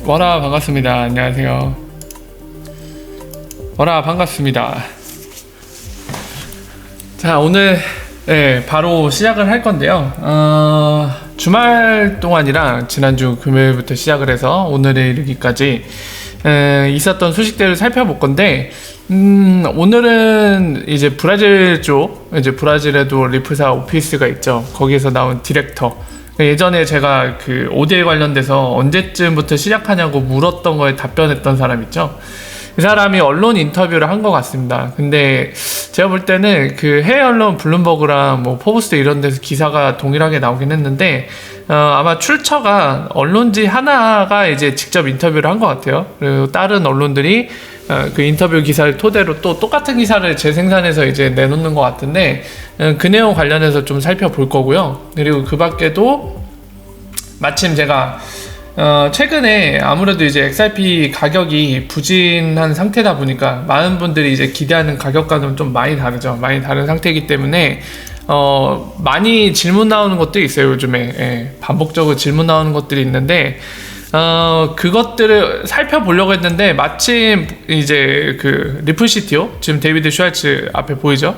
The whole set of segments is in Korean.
워라 반갑습니다. 안녕하세요. 워라 반갑습니다. 자, 오늘 바로 시작을 할 건데요. 주말 동안이랑 지난주 금요일부터 시작을 해서 오늘에 이르기까지 있었던 소식들을 살펴볼 건데, 오늘은 이제 브라질 쪽, 이제 브라질에도 리프사 오피스가 있죠. 거기에서 나온 디렉터. 예전에 제가 그 오디에 관련돼서 언제쯤부터 시작하냐고 물었던 거에 답변했던 사람 있죠. 그 사람이 언론 인터뷰를 한 것 같습니다. 근데 제가 볼 때는 그 해외 언론 블룸버그랑 뭐 포브스 이런 데서 기사가 동일하게 나오긴 했는데, 아마 출처가 언론지 하나가 이제 직접 인터뷰를 한 것 같아요. 그리고 다른 언론들이 그 인터뷰 기사를 토대로 또 똑같은 기사를 재생산해서 이제 내놓는 것 같은데, 그 내용 관련해서 좀 살펴볼 거고요. 그리고 그 밖에도 마침 제가 최근에 아무래도 이제 XRP 가격이 부진한 상태다 보니까 많은 분들이 이제 기대하는 가격과는 좀 많이 다르죠. 많이 다른 상태이기 때문에 많이 질문 나오는 것들이 있어요. 요즘에 반복적으로 질문 나오는 것들이 있는데, 그것들을 살펴보려고 했는데, 마침 이제 그 리플 CTO, 지금 데이비드 슈왈츠 앞에 보이죠?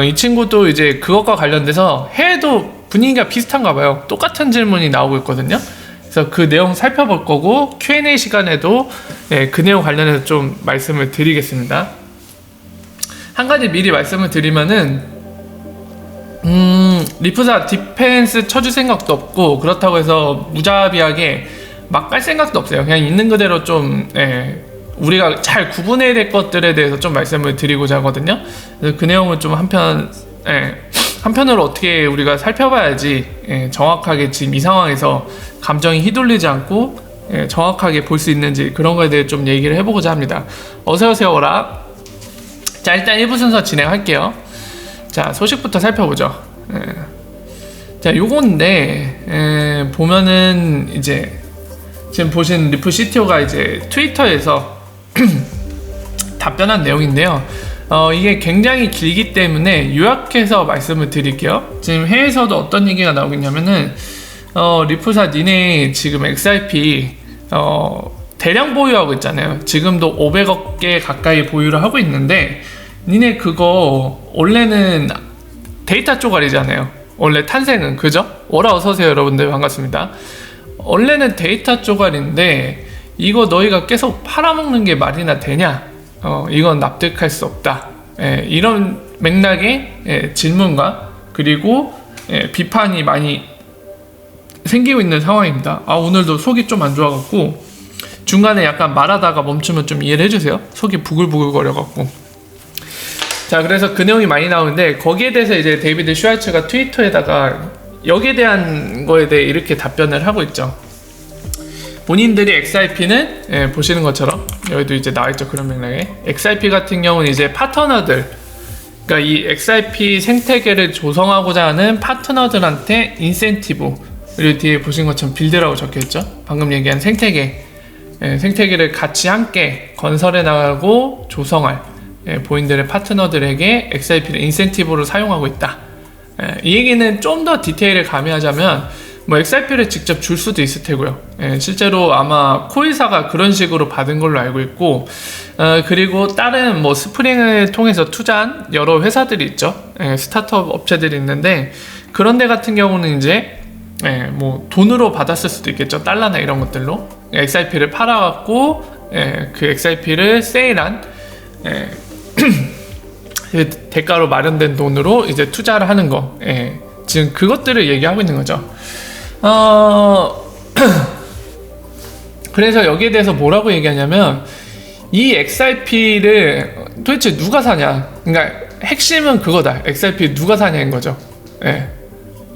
이 친구도 이제 그것과 관련돼서 해외도 분위기가 비슷한가 봐요. 똑같은 질문이 나오고 있거든요. 그래서 그 내용 살펴볼 거고, Q&A 시간에도 그 내용 관련해서 좀 말씀을 드리겠습니다. 한 가지 미리 말씀을 드리면은, 리프사 디펜스 쳐줄 생각도 없고, 그렇다고 해서 무자비하게 막 깔 생각도 없어요. 그냥 있는 그대로 좀 우리가 잘 구분해야 될 것들에 대해서 좀 말씀을 드리고자 하거든요. 그래서 그 내용을 좀 한편으로 어떻게 우리가 살펴봐야지 정확하게 지금 이 상황에서 감정이 휘둘리지 않고 정확하게 볼 수 있는지, 그런 거에 대해 좀 얘기를 해보고자 합니다. 어서오세요, 오라. 자, 일단 1부 순서 진행할게요. 자, 소식부터 살펴보죠. 자, 요건데 보면은 이제 지금 보신 리플 CTO가 이제 트위터에서 답변한 내용인데요. 이게 굉장히 길기 때문에 요약해서 말씀을 드릴게요. 지금 해외에서도 어떤 얘기가 나오겠냐면은, 리프사 니네 지금 XRP 대량 보유하고 있잖아요. 지금도 500억 개 가까이 보유를 하고 있는데, 니네 그거 원래는 데이터 쪼가리잖아요. 원래 탄생은, 그죠? 오라 어서오세요, 여러분들 반갑습니다. 원래는 데이터 쪼가리인데 이거 너희가 계속 팔아먹는 게 말이나 되냐? 이건 납득할 수 없다. 이런 맥락의 질문과 그리고 비판이 많이 생기고 있는 상황입니다. 오늘도 속이 좀 안 좋아갖고 중간에 약간 말하다가 멈추면 좀 이해를 해주세요. 속이 부글부글 거려갖고. 자, 그래서 그 내용이 많이 나오는데, 거기에 대해서 이제 데이비드 슈왈츠가 트위터에다가 여기에 대한 거에 대해 이렇게 답변을 하고 있죠. 본인들이 XRP는 보시는 것처럼 여기도 이제 나와있죠. 그런 맥락에 XRP 같은 경우는 이제 파트너들, 그러니까 이 XRP 생태계를 조성하고자 하는 파트너들한테 인센티브, 그리고 뒤에 보신 것처럼 빌드라고 적혀있죠. 방금 얘기한 생태계를 같이 함께 건설해 나가고 조성할 본인들의 파트너들에게 XRP를 인센티브로 사용하고 있다. 이 얘기는 좀 더 디테일을 가미하자면 뭐 XRP를 직접 줄 수도 있을 테고요. 실제로 아마 코이사가 그런 식으로 받은 걸로 알고 있고, 그리고 다른 뭐 스프링을 통해서 투자한 여러 회사들이 있죠. 스타트업 업체들이 있는데, 그런 데 같은 경우는 이제 뭐 돈으로 받았을 수도 있겠죠. 달러나 이런 것들로 XRP를 팔아갖고 그 XRP를 세일한 대가로 마련된 돈으로 이제 투자를 하는 거, 지금 그것들을 얘기하고 있는 거죠. 그래서 여기에 대해서 뭐라고 얘기하냐면, 이 XRP를 도대체 누가 사냐, 그러니까 핵심은 그거다. XRP 누가 사냐인 거죠.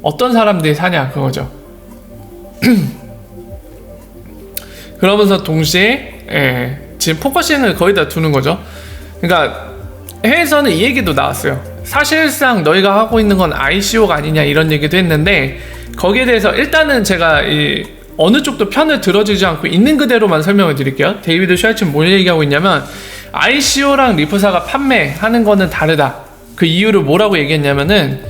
어떤 사람들이 사냐 그거죠. 그러면서 동시에 지금 포커싱을 거의 다 두는 거죠. 그러니까 해외에서는 이 얘기도 나왔어요. 사실상 너희가 하고 있는 건 ICO가 아니냐, 이런 얘기도 했는데, 거기에 대해서 일단은 제가 어느 쪽도 편을 들어주지 않고 있는 그대로만 설명을 드릴게요. 데이비드 슈왈츠는 뭘 얘기하고 있냐면, ICO랑 리프사가 판매하는 거는 다르다. 그 이유를 뭐라고 얘기했냐면은,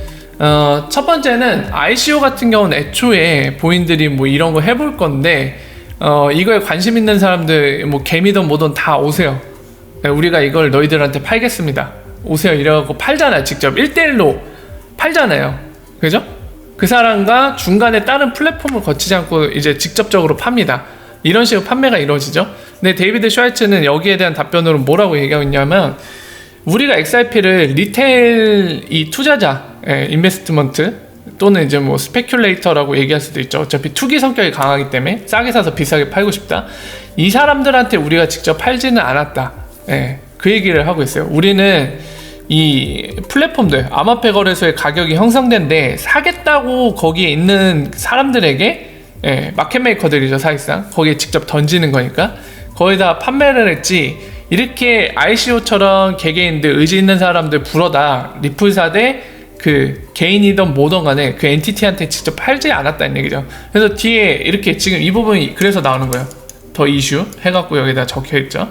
첫 번째는 ICO 같은 경우는 애초에 본인들이 뭐 이런 거 해볼 건데 이거에 관심 있는 사람들 뭐 개미든 뭐든 다 오세요. 우리가 이걸 너희들한테 팔겠습니다. 오세요. 이래갖고 팔잖아요. 직접 1대1로 팔잖아요. 그죠? 그 사람과 중간에 다른 플랫폼을 거치지 않고 이제 직접적으로 팝니다. 이런 식으로 판매가 이루어지죠. 근데 데이비드 슈왈츠는 여기에 대한 답변으로 뭐라고 얘기하고 있냐면, 우리가 XRP를 리테일 이 투자자, 인베스트먼트 또는 이제 뭐 스페큘레이터라고 얘기할 수도 있죠. 어차피 투기 성격이 강하기 때문에 싸게 사서 비싸게 팔고 싶다. 이 사람들한테 우리가 직접 팔지는 않았다. 그 얘기를 하고 있어요. 우리는 이 플랫폼들, 암호화폐 거래소의 가격이 형성된데 사겠다고 거기에 있는 사람들에게, 마켓메이커들이죠, 사실상. 거기에 직접 던지는 거니까 거기다 판매를 했지, 이렇게 ICO처럼 개개인들, 의지 있는 사람들 불어다 리플사 대 그 개인이든 뭐든 간에 그 엔티티한테 직접 팔지 않았다는 얘기죠. 그래서 뒤에 이렇게 지금 이 부분이 그래서 나오는 거예요. 더 이슈 해갖고 여기다 적혀있죠.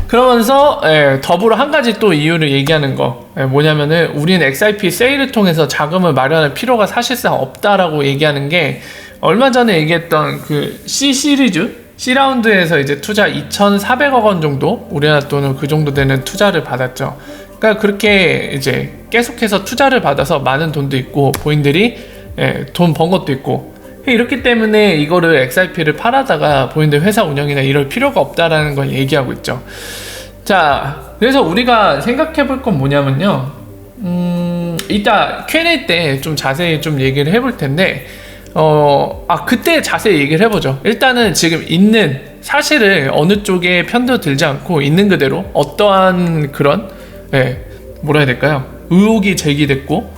그러면서 더불어 한 가지 또 이유를 얘기하는 거, 뭐냐면은 우리는 XRP 세일을 통해서 자금을 마련할 필요가 사실상 없다라고 얘기하는 게, 얼마 전에 얘기했던 그 C 시리즈 C라운드에서 이제 투자 2,400억 원 정도, 우리나라 돈은 그 정도 되는 투자를 받았죠. 그러니까 그렇게 이제 계속해서 투자를 받아서 많은 돈도 있고 본인들이 돈 번 것도 있고, 이렇기 때문에 이거를 XRP를 팔아다가 본인들 회사 운영이나 이럴 필요가 없다라는 걸 얘기하고 있죠. 자, 그래서 우리가 생각해 볼 건 뭐냐면요, 이따 Q&A 때 좀 자세히 좀 얘기를 해볼 텐데, 그때 자세히 얘기를 해보죠. 일단은 지금 있는 사실을 어느 쪽에 편도 들지 않고 있는 그대로 어떠한 그런 뭐라 해야 될까요? 의혹이 제기됐고,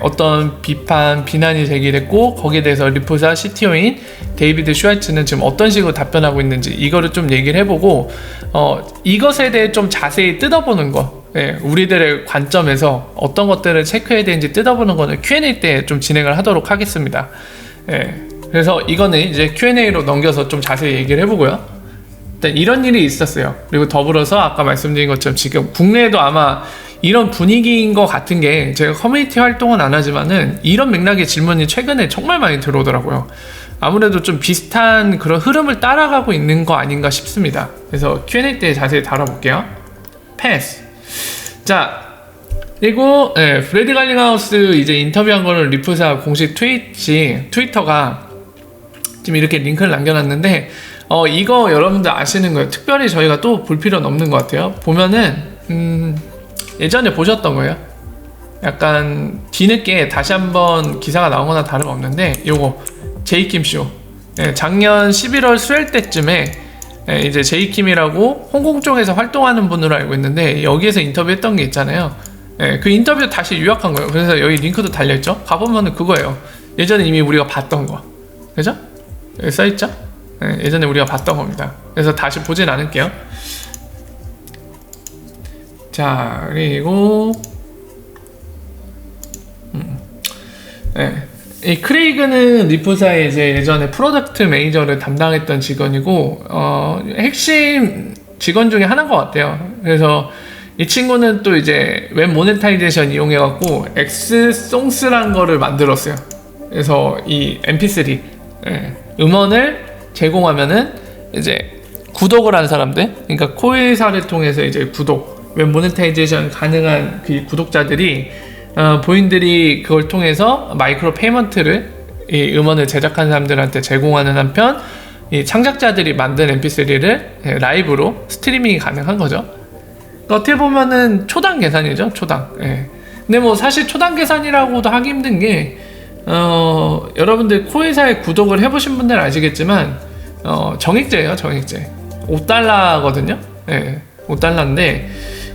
어떤 비난이 제기됐고, 거기에 대해서 리플사 CTO인 데이비드 슈왈츠는 지금 어떤 식으로 답변하고 있는지 이거를 좀 얘기를 해보고, 이것에 대해 좀 자세히 뜯어보는 거, 우리들의 관점에서 어떤 것들을 체크해야 되는지 뜯어보는 거는 Q&A 때 좀 진행을 하도록 하겠습니다. 그래서 이거는 이제 Q&A로 넘겨서 좀 자세히 얘기를 해보고요. 일단 이런 일이 있었어요. 그리고 더불어서 아까 말씀드린 것처럼 지금 국내에도 아마 이런 분위기인 것 같은 게, 제가 커뮤니티 활동은 안 하지만은 이런 맥락의 질문이 최근에 정말 많이 들어오더라고요. 아무래도 좀 비슷한 그런 흐름을 따라가고 있는 거 아닌가 싶습니다. 그래서 Q&A 때 자세히 다뤄볼게요. 패스. 자, 그리고 브래드 갈링하우스 이제 인터뷰한 거를 리플사 공식 트위터가 지금 이렇게 링크를 남겨놨는데, 이거 여러분들 아시는 거예요. 특별히 저희가 또 볼 필요는 없는 것 같아요. 보면은 예전에 보셨던 거예요. 약간 뒤늦게 다시 한번 기사가 나온 거나 다름없는데, 요거 제이킴쇼, 작년 11월 수요일 때쯤에 이제 제이킴이라고 홍콩 쪽에서 활동하는 분으로 알고 있는데, 여기에서 인터뷰했던 게 있잖아요. 그 인터뷰 다시 요약한 거예요. 그래서 여기 링크도 달려있죠. 가보면은 그거예요. 예전에 이미 우리가 봤던 거, 그죠? 여기 써있죠? 예전에 우리가 봤던 겁니다. 그래서 다시 보진 않을게요. 자, 그리고 이 크레이그는 리플사의 이제 예전에 프로덕트 매니저를 담당했던 직원이고, 핵심 직원 중에 하나인 것 같아요. 그래서 이 친구는 또 이제 웹 모네타이제이션 이용해갖고 엑스송스라는 거를 만들었어요. 그래서 이 mp3 음원을 제공하면은 이제 구독을 한 사람들, 그러니까 코회사를 통해서 이제 웹 모네타이제이션 가능한 그 구독자들이, 본인들이 그걸 통해서 마이크로 페이먼트를 이 음원을 제작한 사람들한테 제공하는 한편, 이 창작자들이 만든 mp3를 라이브로 스트리밍이 가능한 거죠. 어떻게 보면은 초당 계산이죠, 초당. 근데 뭐 사실 초당 계산이라고도 하기 힘든 게, 여러분들 코회사에 구독을 해보신 분들은 아시겠지만, 정액제예요, 정액제. 5달러거든요. 5달러인데,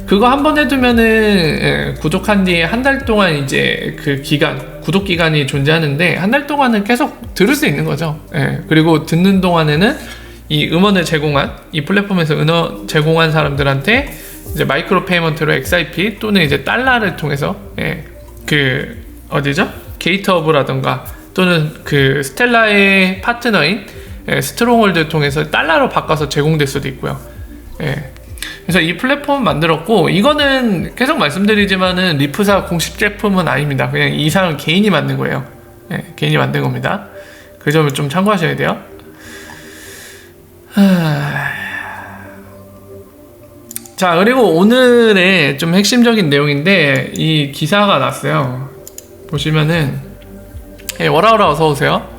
그거 한 번 해두면은, 구독한 뒤에 한 달 동안 이제 그 구독 기간이 존재하는데, 한 달 동안은 계속 들을 수 있는 거죠. 그리고 듣는 동안에는 이 음원을 제공한, 이 플랫폼에서 음원 제공한 사람들한테 이제 마이크로 페이먼트로 XRP 또는 이제 달러를 통해서, 그, 어디죠? 게이트허브라던가 또는 그 스텔라의 파트너인 스트롱홀드를 통해서 달러로 바꿔서 제공될 수도 있고요. 그래서 이 플랫폼 만들었고, 이거는 계속 말씀드리지만은 리플사 공식 제품은 아닙니다. 그냥 이 사람 개인이 만든 거예요. 개인이 만든 겁니다. 그 점을 좀 참고하셔야 돼요. 자, 그리고 오늘의 좀 핵심적인 내용인데 이 기사가 났어요. 보시면은 워라워라 어서오세요.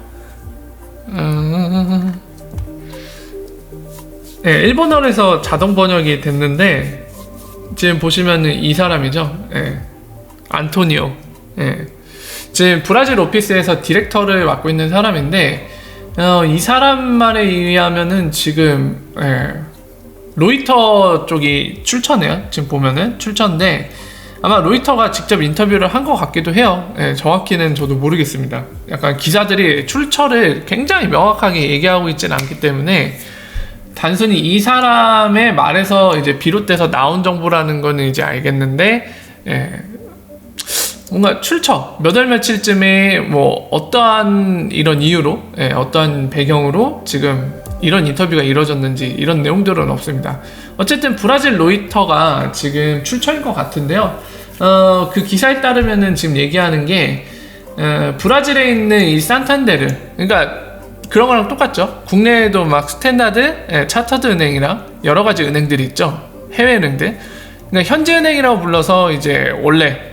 일본어에서 자동 번역이 됐는데 지금 보시면은 이 사람이죠. 안토니오. 지금 브라질 오피스에서 디렉터를 맡고 있는 사람인데 이 사람 말에 의하면은 지금 로이터 쪽이 출처네요. 지금 보면은 출처인데 아마 로이터가 직접 인터뷰를 한 것 같기도 해요. 정확히는 저도 모르겠습니다. 약간 기자들이 출처를 굉장히 명확하게 얘기하고 있지는 않기 때문에 단순히 이 사람의 말에서 이제 비롯돼서 나온 정보라는 거는 이제 알겠는데 뭔가 출처 몇 월 며칠쯤에 뭐 어떠한 이런 이유로 어떠한 배경으로 지금 이런 인터뷰가 이루어졌는지 이런 내용들은 없습니다. 어쨌든 브라질 로이터가 지금 출처인 것 같은데요. 그 기사에 따르면은 지금 얘기하는 게 브라질에 있는 이 산탄데르, 그러니까 그런 거랑 똑같죠. 국내에도 막 스탠다드, 차터드 은행이랑 여러 가지 은행들이 있죠. 해외 은행들. 그러니까 현지은행이라고 불러서 이제 원래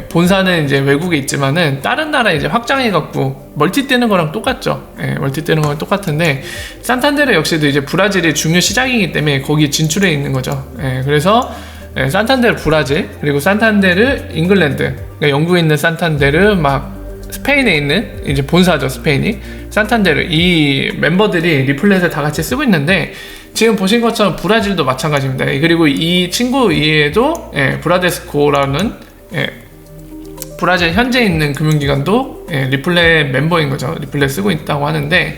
본사는 이제 외국에 있지만은 다른 나라에 이제 확장해갖고 멀티 뜨는 거랑 똑같죠. 멀티 뜨는 거랑 똑같은데 산탄데르 역시도 이제 브라질이 중요 시장이기 때문에 거기 진출해 있는 거죠. 그래서 산탄데르 브라질, 그리고 산탄데르 잉글랜드, 그러니까 영국에 있는 산탄데르, 막 스페인에 있는 이제 본사죠. 스페인이 산탄데르, 이 멤버들이 리플렛을 다 같이 쓰고 있는데 지금 보신 것처럼 브라질도 마찬가지입니다. 그리고 이 친구 이외에도 브라데스코라는 브라질 현재 있는 금융기관도 리플렛 멤버인 거죠. 리플렛 쓰고 있다고 하는데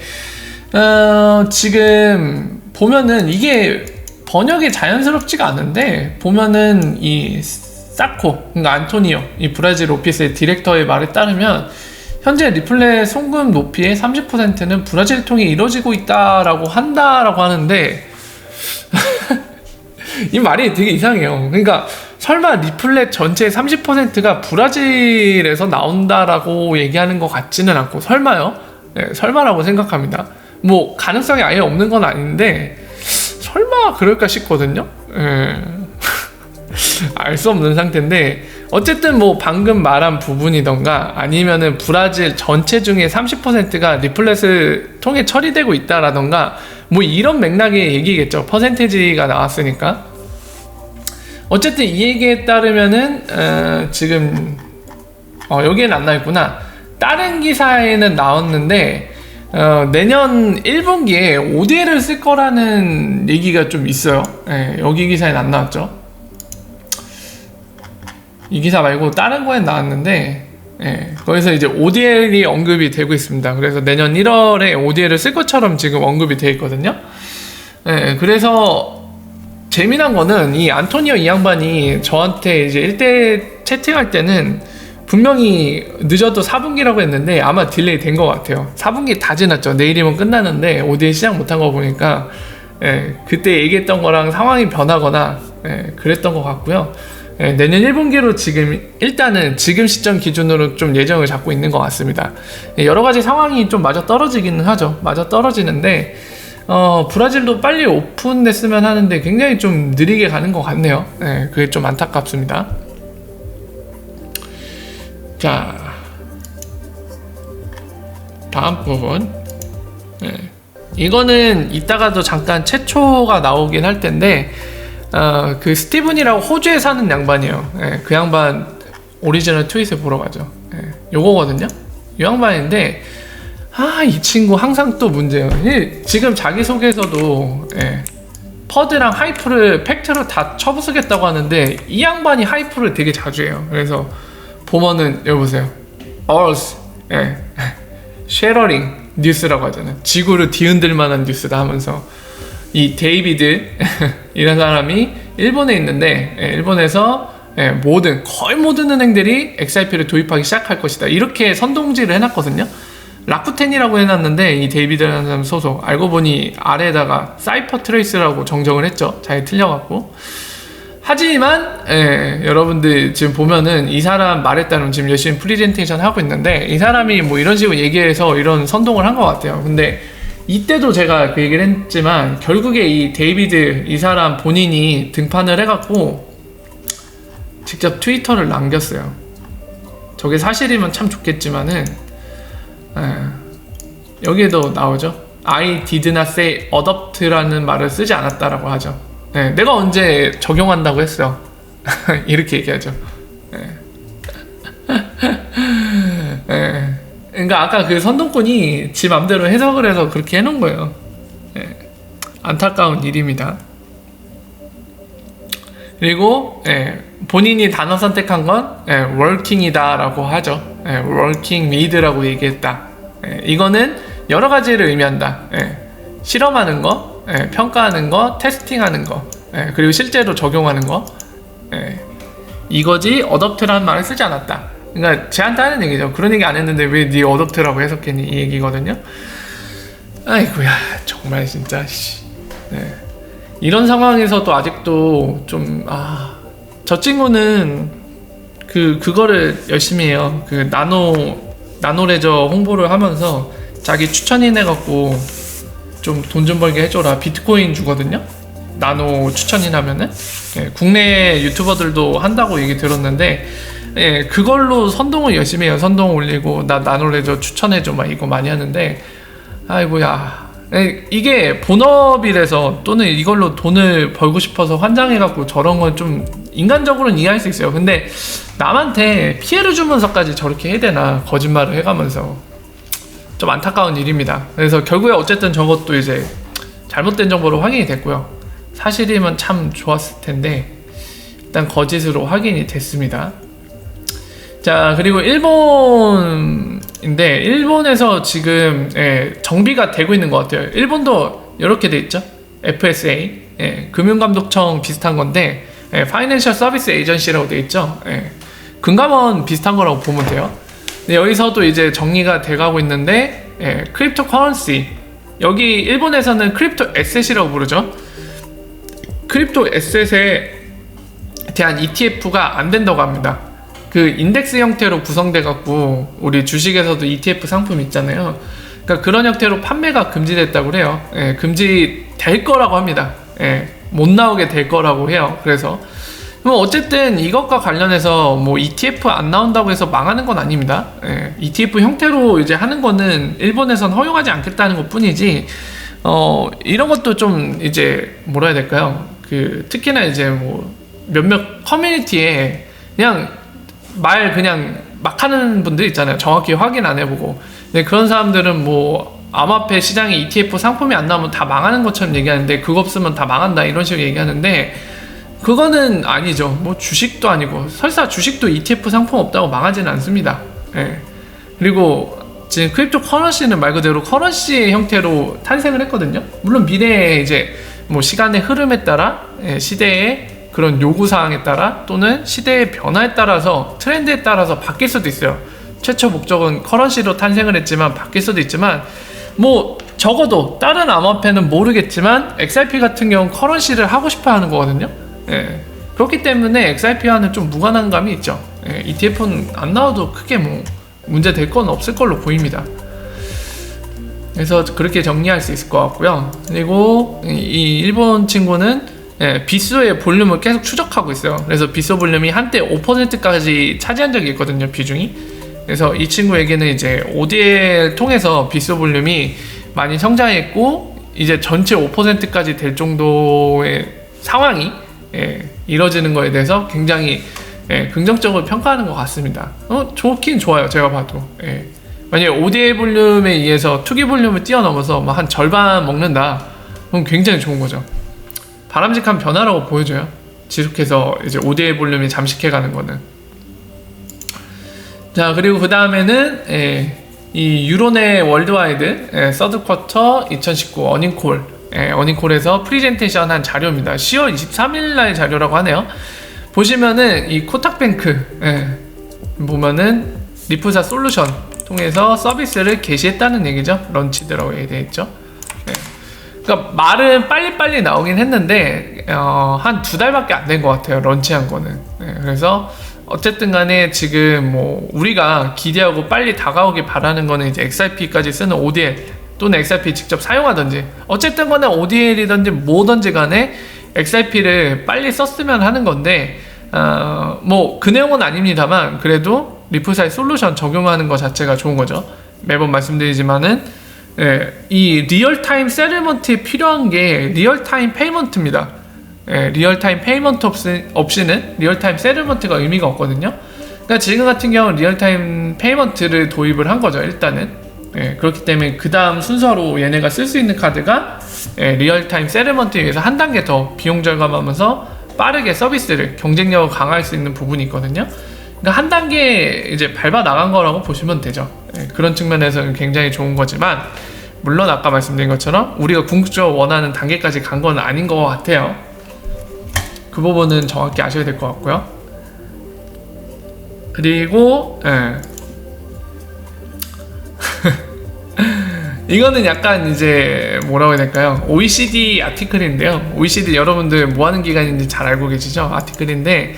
지금 보면은 이게 번역이 자연스럽지가 않은데 보면은 이 사코, 그러니까 안토니오, 이 브라질 오피스의 디렉터의 말에 따르면 현재 리플렛 송금 높이의 30%는 브라질 통해 이루어지고 있다라고 한다라고 하는데 이 말이 되게 이상해요. 그러니까 설마 리플렛 전체의 30%가 브라질에서 나온다라고 얘기하는 것 같지는 않고 설마요? 설마라고 생각합니다. 뭐 가능성이 아예 없는 건 아닌데 설마 그럴까 싶거든요. 알 수 없는 상태인데 어쨌든 뭐 방금 말한 부분이던가 아니면은 브라질 전체 중에 30%가 리플렛을 통해 처리되고 있다라던가 뭐 이런 맥락의 얘기겠죠. 퍼센테이지가 나왔으니까. 어쨌든 이 얘기에 따르면은 지금 여기에는 안 나있구나. 다른 기사에는 나왔는데 내년 1분기에 ODL을 쓸 거라는 얘기가 좀 있어요. 여기 기사에는 안 나왔죠. 이 기사 말고 다른 거엔 나왔는데 거기서 이제 ODL이 언급이 되고 있습니다. 그래서 내년 1월에 ODL을 쓸 것처럼 지금 언급이 되어 있거든요. 그래서 재미난 거는 이 안토니오 이 양반이 저한테 이제 1대 채팅할 때는 분명히 늦어도 4분기라고 했는데 아마 딜레이 된 것 같아요. 4분기 다 지났죠. 내일이면 끝나는데 ODL 시작 못한 거 보니까 그때 얘기했던 거랑 상황이 변하거나 그랬던 것 같고요. 내년 1분기로 지금 일단은 지금 시점 기준으로 좀 예정을 잡고 있는 것 같습니다. 여러 가지 상황이 좀 맞아 떨어지기는 하죠. 맞아 떨어지는데 브라질도 빨리 오픈됐으면 하는데 굉장히 좀 느리게 가는 것 같네요. 그게 좀 안타깝습니다. 자, 다음 부분. 이거는 이따가도 잠깐 최초가 나오긴 할 텐데 그 스티븐이라고 호주에 사는 양반이에요. 그 양반 오리지널 트윗을 보러 가죠. 요거거든요. 이 양반인데 이 친구 항상 또 문제예요. 지금 자기소개에서도 퍼드랑 하이프를 팩트로 다 쳐부수겠다고 하는데 이 양반이 하이프를 되게 자주 해요. 그래서 보면은 여기 보세요. Earth, 쉐러링 뉴스라고 하잖아요. 지구를 뒤흔들 만한 뉴스다 하면서 이 데이비드 이런 사람이 일본에 있는데 일본에서 거의 모든 은행들이 XRP를 도입하기 시작할 것이다 이렇게 선동지를 해놨거든요. 라쿠텐이라고 해놨는데 이 데이비드라는 사람 소속, 알고 보니 아래에다가 사이퍼 트레이스라고 정정을 했죠. 잘 틀려갖고. 하지만 여러분들 지금 보면은 이 사람 말에 따르면 지금 열심히 프리젠테이션 하고 있는데 이 사람이 뭐 이런 식으로 얘기해서 이런 선동을 한 것 같아요. 근데 이때도 제가 그 얘기를 했지만 결국에 이 데이비드 이 사람 본인이 등판을 해갖고 직접 트위터를 남겼어요. 저게 사실이면 참 좋겠지만은 여기에도 나오죠. I did not say adopt라는 말을 쓰지 않았다라고 하죠. 내가 언제 적용한다고 했어. 이렇게 얘기하죠. 그러니까 아까 그 선동꾼이 지 맘대로 해석을 해서 그렇게 해놓은 거예요. 안타까운 일입니다. 그리고 본인이 단어 선택한 건 working이다 라고 하죠. working with라고 얘기했다. 이거는 여러 가지를 의미한다. 실험하는 거, 평가하는 거, 테스팅하는 거, 그리고 실제로 적용하는 거. 이거지 adopt라는 말을 쓰지 않았다. 그러니까 쟤한테 하는 얘기죠. 그런 얘기 안 했는데 왜 네 adopt라고 해석했니? 이 얘기거든요. 아이고야 정말 진짜 이런 상황에서도 아직도 좀 저 친구는 그거를 열심히 해요. 그 나노레저 홍보를 하면서 자기 추천인 해갖고 좀 돈 좀 벌게 해줘라. 비트코인 주거든요. 나노 추천인 하면은 국내 유튜버들도 한다고 얘기 들었는데 그걸로 선동을 열심히 해요. 선동 올리고 나 나노레저 추천해줘 막 이거 많이 하는데 아이고야 이게 본업이라서 또는 이걸로 돈을 벌고 싶어서 환장해갖고 저런 건 좀 인간적으로는 이해할 수 있어요. 근데 남한테 피해를 주면서까지 저렇게 해야 되나 거짓말을 해가면서 좀 안타까운 일입니다. 그래서 결국에 어쨌든 저것도 이제 잘못된 정보로 확인이 됐고요. 사실이면 참 좋았을 텐데 일단 거짓으로 확인이 됐습니다. 자 그리고 일본인데 일본에서 지금 정비가 되고 있는 것 같아요. 일본도 이렇게 돼 있죠. FSA 금융감독청 비슷한 건데 파이낸셜 서비스 에이전시라고 돼 있죠. 금감원 비슷한 거라고 보면 돼요. 근데 여기서도 이제 정리가 돼가고 있는데 크립토 커런시 여기 일본에서는 크립토 에셋이라고 부르죠. 크립토 에셋에 대한 ETF가 안 된다고 합니다. 그 인덱스 형태로 구성돼 갖고 우리 주식에서도 ETF 상품 있잖아요. 그러니까 그런 형태로 판매가 금지됐다고 그래요. 금지될 거라고 합니다. 못 나오게 될 거라고 해요. 그래서 뭐 어쨌든 이것과 관련해서 뭐 ETF 안 나온다고 해서 망하는 건 아닙니다. ETF 형태로 이제 하는 거는 일본에선 허용하지 않겠다는 것 뿐이지 이런 것도 좀 이제 뭐라 해야 될까요? 특히나 이제 뭐 몇몇 커뮤니티에 그냥 막 하는 분들 있잖아요. 정확히 확인 안 해보고. 근데 그런 사람들은 뭐 암호화폐 시장에 ETF 상품이 안 나오면 다 망하는 것처럼 얘기하는데 그거 없으면 다 망한다 이런 식으로 얘기하는데 그거는 아니죠. 뭐 주식도 아니고 설사 주식도 ETF 상품 없다고 망하지는 않습니다. 그리고 지금 크립토 커런시는 말 그대로 커런시의 형태로 탄생을 했거든요. 물론 미래에 이제 뭐 시간의 흐름에 따라 시대의 그런 요구사항에 따라 또는 시대의 변화에 따라서 트렌드에 따라서 바뀔 수도 있어요. 최초 목적은 커런시로 탄생을 했지만 바뀔 수도 있지만 뭐 적어도 다른 암호화폐는 모르겠지만 XRP 같은 경우는 커런시를 하고 싶어 하는 거거든요. 그렇기 때문에 XRP와는 좀 무관한 감이 있죠. ETF는 안 나와도 크게 뭐 문제 될 건 없을 걸로 보입니다. 그래서 그렇게 정리할 수 있을 것 같고요. 그리고 이 일본 친구는 비소의 볼륨을 계속 추적하고 있어요. 그래서 비소 볼륨이 한때 5%까지 차지한 적이 있거든요, 비중이. 그래서 이 친구에게는 이제 ODL 통해서 비소 볼륨이 많이 성장했고 이제 전체 5%까지 될 정도의 상황이 이뤄지는 거에 대해서 굉장히 긍정적으로 평가하는 것 같습니다. 좋긴 좋아요, 제가 봐도. 만약에 ODL 볼륨에 의해서 투기 볼륨을 뛰어넘어서 한 절반 먹는다, 그럼 굉장히 좋은 거죠. 바람직한 변화라고 보여줘요. 지속해서 이제 ODL 볼륨이 잠식해가는 거는. 자 그리고 그 다음에는 이 유로네 월드와이드 서드 쿼터 2019 어닝콜 어닝콜에서 프리젠테이션 한 자료입니다. 10월 23일 날 자료라고 하네요. 보시면은 이 코탁뱅크 보면은 리프사 솔루션 통해서 서비스를 개시했다는 얘기죠. 런치드라고 얘기되어 있죠. 그러니까 말은 빨리빨리 나오긴 했는데 한 2달밖에 안 된 것 같아요. 런치한 거는. 그래서 어쨌든 간에 지금 뭐 우리가 기대하고 빨리 다가오길 바라는 거는 이제 XRP까지 쓰는 ODL 또는 XRP 직접 사용하든지 어쨌든 간에 ODL이든지 뭐든지 간에 XRP를 빨리 썼으면 하는 건데 뭐 그 내용은 아닙니다만 그래도 리플사의 솔루션 적용하는 것 자체가 좋은 거죠. 매번 말씀드리지만은 이 리얼타임 세틀먼트에 필요한 게 리얼타임 페이먼트입니다. 리얼타임 페이먼트 없이는 리얼타임 세틀먼트가 의미가 없거든요. 그러니까 지금 같은 경우는 리얼타임 페이먼트를 도입을 한 거죠. 일단은 그렇기 때문에 그 다음 순서로 얘네가 쓸 수 있는 카드가 리얼타임 세틀먼트에 의해서 한 단계 더 비용 절감하면서 빠르게 서비스를 경쟁력을 강화할 수 있는 부분이 있거든요. 그러니까 한 단계 이제 밟아 나간 거라고 보시면 되죠. 그런 측면에서는 굉장히 좋은 거지만 물론 아까 말씀드린 것처럼 우리가 궁극적으로 원하는 단계까지 간 건 아닌 것 같아요. 그 부분은 정확히 아셔야 될 것 같고요. 그리고 이거는 약간 이제 뭐라고 해야 될까요? OECD 아티클인데요. OECD 여러분들 뭐 하는 기관인지 잘 알고 계시죠? 아티클인데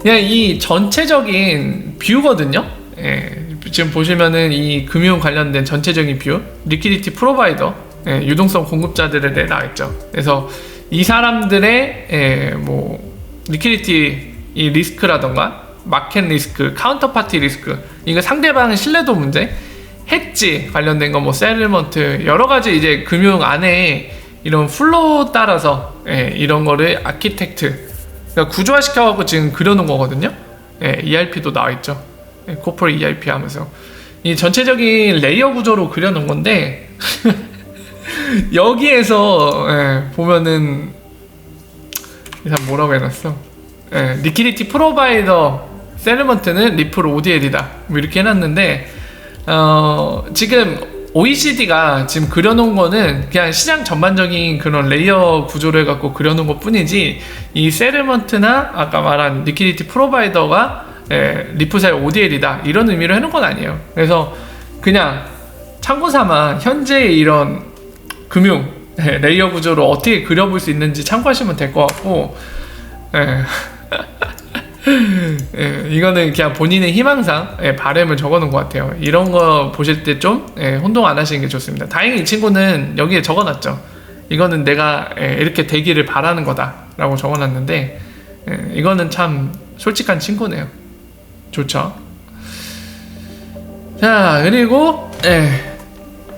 그냥 이 전체적인 뷰거든요. 지금 보시면은 이 금융 관련된 전체적인 뷰, 리퀴디티 프로바이더, 유동성 공급자들에 대해 나와있죠. 그래서 이 사람들의 뭐 리퀴디티 이 리스크라던가 마켓 리스크, 카운터파티 리스크, 이거 상대방의 신뢰도 문제, 해지 관련된 거, 뭐 세틀먼트 여러 가지 이제 금융 안에 이런 플로우 따라서 이런 거를 아키텍트, 그러니까 구조화시켜갖고 지금 그려놓은 거거든요. ERP도 나와있죠. 코퍼레이트 ERP 하면서 이 전체적인 레이어 구조로 그려놓은 건데 여기에서 보면은 이 사람 뭐라고 해놨어? 리퀴디티 프로바이더 세틀먼트는 리플 ODL이다 뭐 이렇게 해놨는데 지금 OECD가 지금 그려놓은 거는 그냥 시장 전반적인 그런 레이어 구조를 해갖고 그려놓은 것 뿐이지 이 세틀먼트나 아까 말한 리퀴디티 프로바이더가 리플사의 ODL이다 이런 의미로 해놓은 건 아니에요. 그래서 그냥 참고삼아 현재의 이런 금융 레이어 구조를 어떻게 그려볼 수 있는지 참고하시면 될 것 같고 이거는 그냥 본인의 희망상 바람을 적어놓은 것 같아요. 이런 거 보실 때 좀 혼동 안 하시는 게 좋습니다. 다행히 이 친구는 여기에 적어놨죠. 이거는 내가 이렇게 되기를 바라는 거다 라고 적어놨는데 이거는 참 솔직한 친구네요. 좋죠. 자, 그리고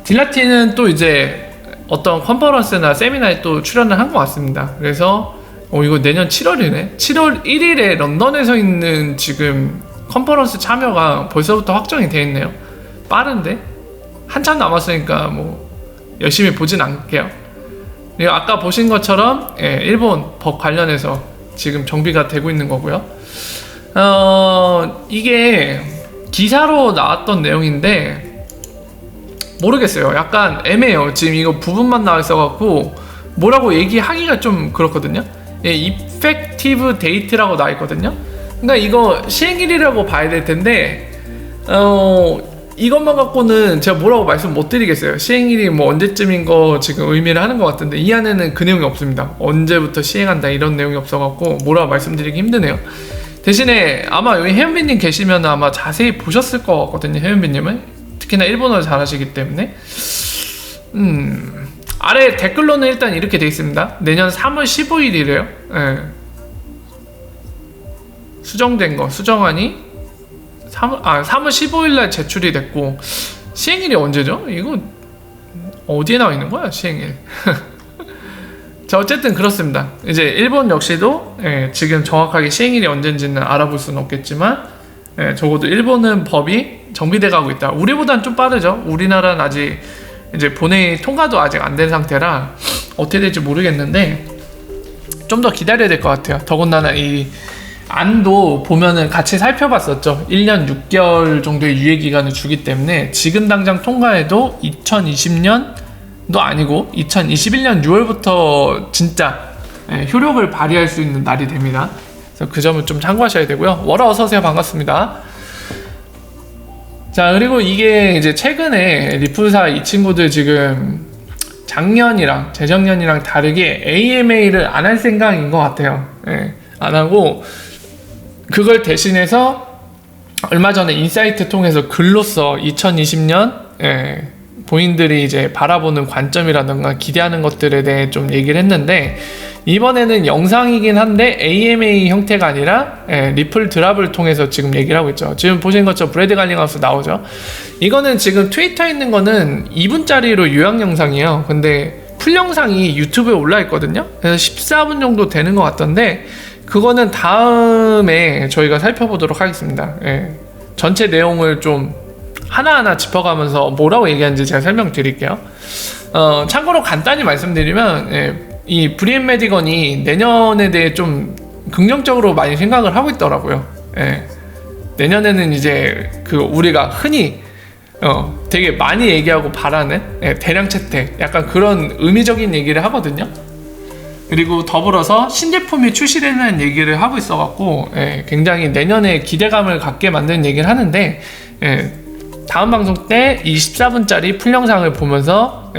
딜라티는 또 이제 어떤 컨퍼런스나 세미나에 또 출연을 한 것 같습니다. 그래서 이거 내년 7월이네. 7월 1일에 런던에서 있는 지금 컨퍼런스 참여가 벌써부터 확정이 되어 있네요. 빠른데? 한참 남았으니까 뭐 열심히 보진 않을게요. 그리고 아까 보신 것처럼 일본 법 관련해서 지금 정비가 되고 있는 거고요. 이게 기사로 나왔던 내용인데 모르겠어요. 약간 애매해요. 지금 이거 부분만 나와 있어갖고 뭐라고 얘기하기가 좀 그렇거든요. 이펙티브 데이트라고 나와 있거든요. 그러니까 이거 시행일이라고 봐야 될 텐데 이것만 갖고는 제가 뭐라고 말씀 못 드리겠어요. 시행일이 뭐 언제쯤인 거 지금 의미를 하는 것 같은데 이 안에는 그 내용이 없습니다. 언제부터 시행한다 이런 내용이 없어갖고 뭐라고 말씀드리기 힘드네요. 대신에 아마 여기 혜연비님 계시면 아마 자세히 보셨을 것 같거든요. 혜연비님은 특히나 일본어를 잘하시기 때문에 아래 댓글로는 일단 이렇게 돼 있습니다. 내년 3월 15일이래요. 수정된 거, 수정안이 3월 15일날 제출이 됐고 시행일이 언제죠? 이거 어디에 나와 있는 거야 시행일? 자, 어쨌든 그렇습니다. 이제 일본 역시도 지금 정확하게 시행일이 언젠지는 알아볼 수는 없겠지만 적어도 일본은 법이 정비돼 가고 있다. 우리보단 좀 빠르죠. 우리나라는 아직 이제 본회의 통과도 아직 안 된 상태라 어떻게 될지 모르겠는데 좀 더 기다려야 될 것 같아요. 더군다나 이 안도 보면은 같이 살펴봤었죠. 1년 6개월 정도의 유예기간을 주기 때문에 지금 당장 통과해도 2020년도 아니고 2021년 6월부터 진짜 효력을 발휘할 수 있는 날이 됩니다. 그래서 그 점을 좀 참고하셔야 되고요. 월아 어서오세요. 반갑습니다. 자, 그리고 이게 이제 최근에 리플사 이 친구들 지금 작년이랑 재작년이랑 다르게 AMA를 안 할 생각인 것 같아요. 안 하고 그걸 대신해서 얼마 전에 인사이트 통해서 글로써 2020년 본인들이 이제 바라보는 관점이라든가 기대하는 것들에 대해 좀 얘기를 했는데, 이번에는 영상이긴 한데 AMA 형태가 아니라 리플 드랍을 통해서 지금 얘기를 하고 있죠. 지금 보시는 것처럼 브래드 갈링하우스 나오죠. 이거는 지금 트위터에 있는 거는 2분짜리로 요약 영상이에요. 근데 풀 영상이 유튜브에 올라 있거든요. 그래서 14분 정도 되는 것 같던데, 그거는 다음에 저희가 살펴보도록 하겠습니다. 전체 내용을 좀 하나하나 짚어가면서 뭐라고 얘기하는지 제가 설명드릴게요. 참고로 간단히 말씀드리면, 이 브리엔 메디건이 내년에 대해 좀 긍정적으로 많이 생각을 하고 있더라고요. 내년에는 이제 우리가 흔히 되게 많이 얘기하고 바라는 대량 채택, 약간 그런 의미적인 얘기를 하거든요. 그리고 더불어서 신제품이 출시되는 얘기를 하고 있어갖고 굉장히 내년에 기대감을 갖게 만드는 얘기를 하는데, 다음 방송 때 24분짜리 풀 영상을 보면서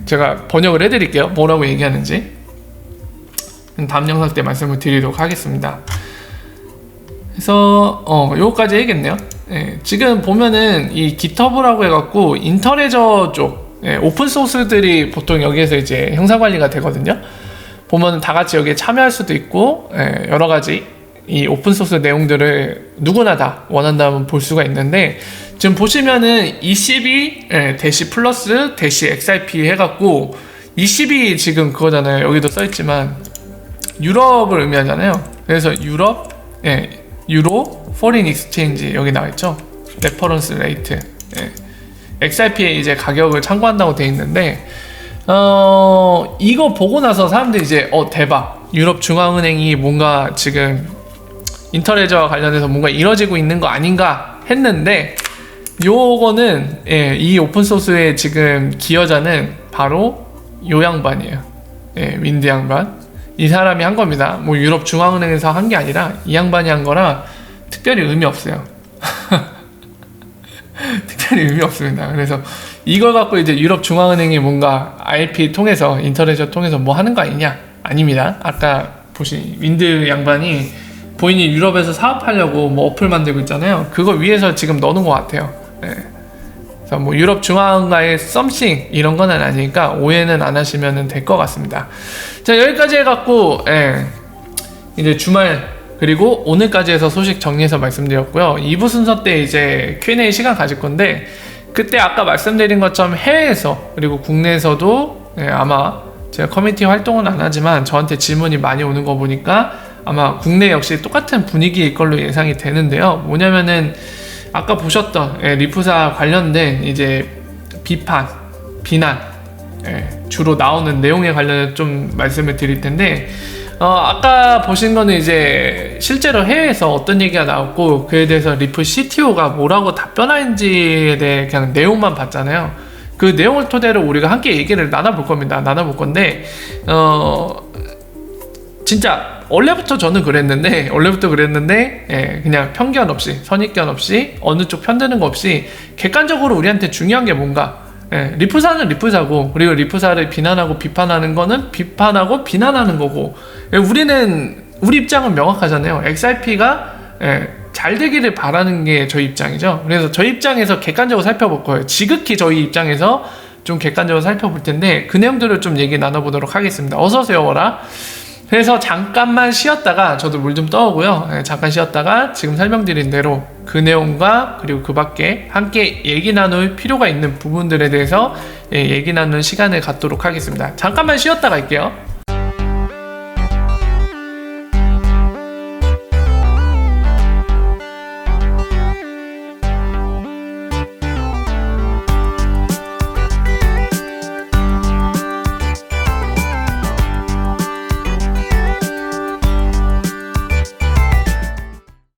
제가 번역을 해드릴게요. 뭐라고 얘기하는지. 다음 영상 때 말씀을 드리도록 하겠습니다. 그래서 요거까지 해야겠네요. 지금 보면은 이 깃허브라고 해갖고 인터레저 쪽 오픈소스들이 보통 여기에서 이제 형사 관리가 되거든요. 보면 다 같이 여기에 참여할 수도 있고, 여러 가지 이 오픈소스 내용들을 누구나 다 원한다면 볼 수가 있는데, 지금 보시면은 22 대시 플러스 대시 XIP 해갖고 22 지금 그거잖아요. 여기도 써있지만 유럽을 의미하잖아요. 그래서 유럽, 유로, 포린 익스체인지 여기 나와있죠. 레퍼런스 레이트. XIP에 이제 가격을 참고한다고 돼 있는데, 이거 보고 나서 사람들이 이제 대박, 유럽 중앙은행이 뭔가 지금 인터레저와 관련해서 뭔가 이뤄지고 있는 거 아닌가 했는데, 요거는 이 오픈소스의 지금 기여자는 바로 요 양반이에요. 윈드 양반. 이 사람이 한 겁니다. 뭐 유럽 중앙은행에서 한 게 아니라 이 양반이 한 거라 특별히 의미 없어요. 특별히 의미 없습니다. 그래서 이걸 갖고 이제 유럽 중앙은행이 뭔가 RP 통해서, 인터레저 통해서 뭐 하는 거 아니냐? 아닙니다. 아까 보신 윈드 양반이 본인이 유럽에서 사업하려고 뭐 어플 만들고 있잖아요. 그거 위에서 지금 넣는 것 같아요. 그래서 뭐 유럽 중앙과의 썸씽 이런 건 아니니까 오해는 안 하시면 될 것 같습니다. 자, 여기까지 해갖고 이제 주말 그리고 오늘까지 해서 소식 정리해서 말씀드렸고요. 2부 순서 때 이제 Q&A 시간 가질 건데, 그때 아까 말씀드린 것처럼 해외에서 그리고 국내에서도 아마 제가 커뮤니티 활동은 안 하지만 저한테 질문이 많이 오는 거 보니까 아마 국내 역시 똑같은 분위기일 걸로 예상이 되는데요. 뭐냐면은 아까 보셨던 리프사 관련된 이제 비판, 비난 주로 나오는 내용에 관련해 좀 말씀을 드릴 텐데, 아까 보신 거는 이제 실제로 해외에서 어떤 얘기가 나왔고 그에 대해서 리프 CTO가 뭐라고 답변하는지에 대해 그냥 내용만 봤잖아요. 그 내용을 토대로 우리가 함께 얘기를 나눠볼 겁니다. 나눠볼 건데, 진짜 원래부터 저는 그랬는데 그냥 편견 없이, 선입견 없이, 어느 쪽 편드는 거 없이 객관적으로 우리한테 중요한 게 뭔가, 리프사는 리프사고, 그리고 리프사를 비난하고 비판하는 거는 비판하고 비난하는 거고, 우리는 우리 입장은 명확하잖아요. XRP가 잘 되기를 바라는 게 저희 입장이죠. 그래서 저희 입장에서 객관적으로 살펴볼 거예요. 지극히 저희 입장에서 좀 객관적으로 살펴볼 텐데, 그 내용들을 좀 얘기 나눠보도록 하겠습니다. 어서오세요, 워라. 그래서 잠깐만 쉬었다가, 저도 물 좀 떠오고요. 잠깐 쉬었다가 지금 설명드린 대로 그 내용과 그리고 그 밖에 함께 얘기 나눌 필요가 있는 부분들에 대해서 얘기 나누는 시간을 갖도록 하겠습니다. 잠깐만 쉬었다 갈게요.